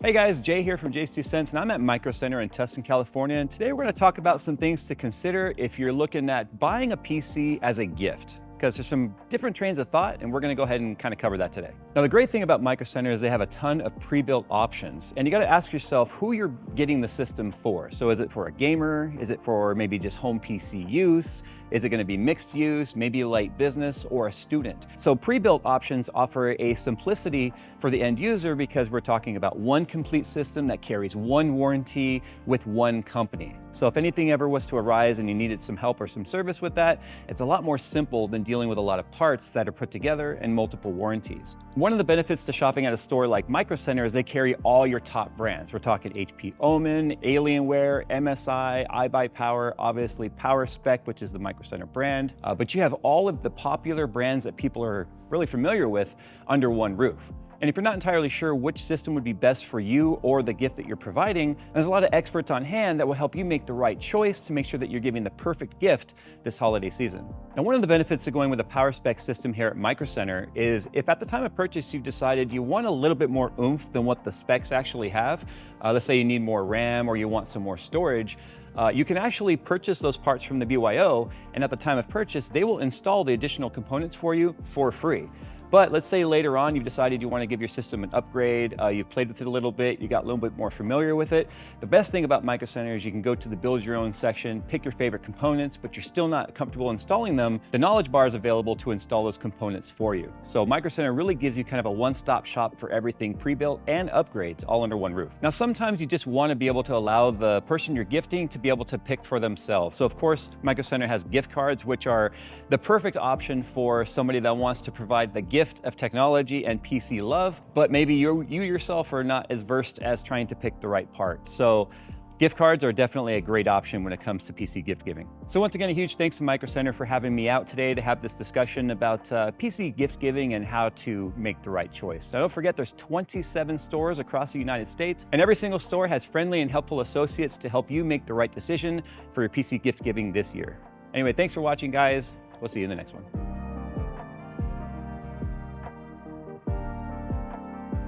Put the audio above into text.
Hey guys, Jay here from JayzTwoCents, and I'm at microcenter in Tustin, California, and today we're going to talk about some things to consider if you're looking at buying a PC as a gift, because there's some different trains of thought, and we're going to go ahead and kind of cover that today. Now, the great thing about microcenter is they have a ton of pre-built options, and you got to ask yourself who you're getting the system for. So is it for a gamer? Is it for maybe just home PC use? Is it going to be mixed use, maybe light business, or a student? So pre-built options offer a simplicity for the end user because we're talking about one complete system that carries one warranty with one company. So if anything ever was to arise and you needed some help or some service with that, it's a lot more simple than dealing with a lot of parts that are put together and multiple warranties. One of the benefits to shopping at a store like microcenter is they carry all your top brands. We're talking HP Omen, Alienware, MSI, iBuyPower, obviously PowerSpec, which is the microcenter brand, but you have all of the popular brands that people are really familiar with under one roof. And if you're not entirely sure which system would be best for you or the gift that you're providing, there's a lot of experts on hand that will help you make the right choice to make sure that you're giving the perfect gift this holiday season. Now, one of the benefits to going with a PowerSpec system here at microcenter is if at the time of purchase you've decided you want a little bit more oomph than what the specs actually have, let's say you need more RAM or you want some more storage, you can actually purchase those parts from the BYO, and at the time of purchase, they will install the additional components for you for free. But let's say later on you've decided you want to give your system an upgrade, you've played with it a little bit, you got a little bit more familiar with it. The best thing about microcenter is you can go to the build your own section, pick your favorite components, but you're still not comfortable installing them. The knowledge bar is available to install those components for you. So microcenter really gives you kind of a one-stop shop for everything pre-built and upgrades all under one roof. Now, sometimes you just want to be able to allow the person you're gifting to be able to pick for themselves. So of course, microcenter has gift cards, which are the perfect option for somebody that wants to provide the gift of technology and PC love, but maybe you yourself are not as versed as trying to pick the right part. So gift cards are definitely a great option when it comes to PC gift giving. So once again, a huge thanks to microcenter for having me out today to have this discussion about PC gift giving and how to make the right choice. Now don't forget, there's 27 stores across the United States, and every single store has friendly and helpful associates to help you make the right decision for your PC gift giving this year. Anyway, thanks for watching, guys. We'll see you in the next one.